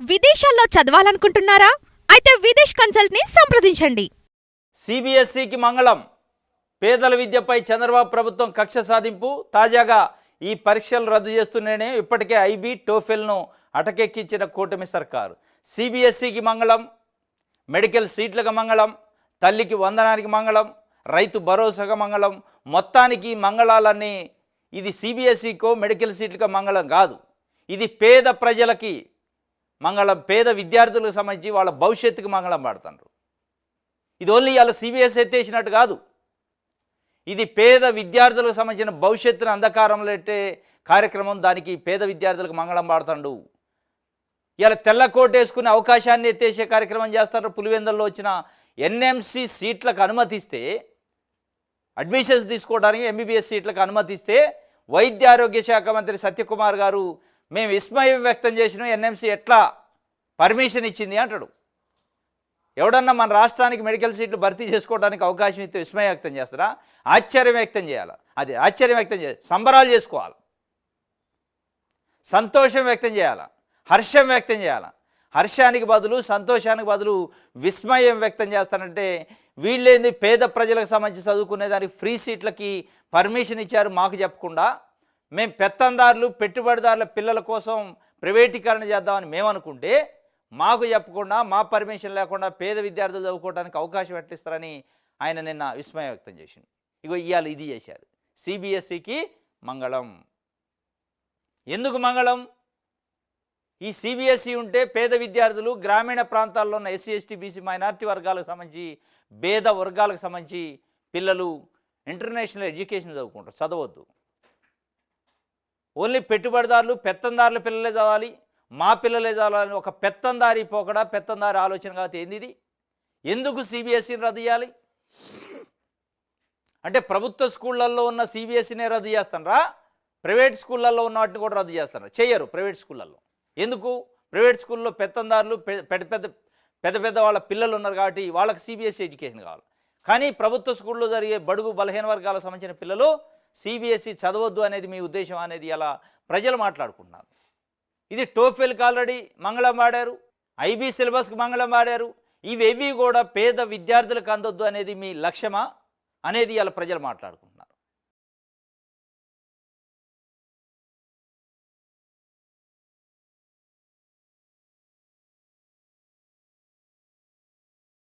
విదేశాల్లో చదవాలనుకుంటున్నారా? అయితే విదేశ్ కన్సల్ట్ ని సంప్రదించండి. సిబిఎస్ఈకి మంగళం. పేదల విద్యపై చంద్రబాబు ప్రభుత్వం కక్ష సాధింపు. తాజాగా ఈ పరీక్షలు రద్దు చేస్తూనే ఇప్పటికే ఐబీ, టోఫెల్ను అటకెక్కించిన కూటమి సర్కారు. సిబిఎస్ఈకి మంగళం, మెడికల్ సీట్లకు మంగళం, తల్లికి వందనానికి మంగళం, రైతు భరోసాగా మంగళం. మొత్తానికి మంగళాలన్నీ ఇది సిబిఎస్ఈకో మెడికల్ సీట్లకో మంగళం కాదు. ఇది పేద ప్రజలకి మంగళం, పేద విద్యార్థులకు సంబంధించి వాళ్ళ భవిష్యత్తుకు మంగళం పాడుతున్నారు. ఇది ఓన్లీ వాళ్ళ సిబిఎస్ ఎత్తేసినట్టు కాదు. ఇది పేద విద్యార్థులకు సంబంధించిన భవిష్యత్తును అంధకారంలో పెట్టే కార్యక్రమం. దానికి పేద విద్యార్థులకు మంగళం పాడుతాడు. ఇలా తెల్లకోట వేసుకునే అవకాశాన్ని ఎత్తేసే కార్యక్రమం చేస్తారు. పులివెందుల్లో వచ్చిన ఎన్ఎంసి సీట్లకు అనుమతిస్తే, అడ్మిషన్స్ తీసుకోవడానికి ఎంబీబీఎస్ సీట్లకు అనుమతిస్తే వైద్య ఆరోగ్య శాఖ మంత్రి సత్యకుమార్ గారు మేము విస్మయం వ్యక్తం చేసినాం, ఎన్ఎంసి ఎట్లా పర్మిషన్ ఇచ్చింది అంటాడు. ఎవడన్నా మన రాష్ట్రానికి మెడికల్ సీట్లు భర్తీ చేసుకోవడానికి అవకాశం ఇస్తే విస్మయం వ్యక్తం చేస్తారా? ఆశ్చర్యం వ్యక్తం చేయాలి. అది ఆశ్చర్యం వ్యక్తం చేయాలి, సంబరాలు చేసుకోవాలి, సంతోషం వ్యక్తం చేయాలి, హర్షం వ్యక్తం చేయాలి. హర్షానికి బదులు, సంతోషానికి బదులు విస్మయం వ్యక్తం చేస్తానంటే వీళ్ళేంది పేద ప్రజలకు సంబంధించి చదువుకునే దానికి ఫ్రీ సీట్లకి పర్మిషన్ ఇచ్చారు మాకు చెప్పకుండా. మేము పెత్తందారులు, పెట్టుబడిదారుల పిల్లల కోసం ప్రైవేటీకరణ చేద్దామని మేము అనుకుంటే మాకు చెప్పకుండా, మా పర్మిషన్ లేకుండా పేద విద్యార్థులు చదువుకోవడానికి అవకాశం ఎట్లిస్తారని ఆయన నిన్న విస్మయం వ్యక్తం చేసింది. ఇగో ఇవాళ ఇది చేశారు. సిబిఎస్ఈకి మంగళం. ఎందుకు మంగళం? ఈ సిబిఎస్ఈ ఉంటే పేద విద్యార్థులు, గ్రామీణ ప్రాంతాల్లో ఉన్న ఎస్సీ, ఎస్టీ, బీసీ, మైనారిటీ వర్గాలకు సంబంధించి, పేద వర్గాలకు సంబంధించి పిల్లలు ఇంటర్నేషనల్ ఎడ్యుకేషన్ చదవద్దు. ఓన్లీ పెట్టుబడిదారులు, పెత్తందారుల పిల్లలే చదవాలి, మా పిల్లలే చదవాలని ఒక పెత్తందారి పోకడా, పెత్తందారి ఆలోచన కాదు. ఏంది ఇది? ఎందుకు సిబిఎస్ఈని రద్దు చేయాలి? అంటే ప్రభుత్వ స్కూళ్ళల్లో ఉన్న సిబిఎస్ఈనే రద్దు చేస్తారా? ప్రైవేట్ స్కూళ్ళల్లో ఉన్న వాటిని కూడా రద్దు చేస్తారా? చేయరు. ప్రైవేట్ స్కూళ్ళల్లో ఎందుకు? ప్రైవేట్ స్కూల్లో పెత్తందారులు, పెద్ద పెద్ద వాళ్ళ పిల్లలు ఉన్నారు కాబట్టి వాళ్ళకి సిబిఎస్ఈ ఎడ్యుకేషన్ కావాలి. కానీ ప్రభుత్వ స్కూల్లో జరిగే బడుగు బలహీన వర్గాలకు సంబంధించిన పిల్లలు సిబిఎస్ఈ చదవద్దు అనేది మీ ఉద్దేశం అనేది అలా ప్రజలు మాట్లాడుకుంటున్నారు. ఇది టోఫెల్కి ఆల్రెడీ మంగళం వాడారు, ఐబీ సిలబస్కి మంగళం వాడారు. ఇవేవి కూడా పేద విద్యార్థులకు అందొద్దు అనేది మీ లక్ష్యమా అనేది ఇలా ప్రజలు మాట్లాడుకుంటున్నారు.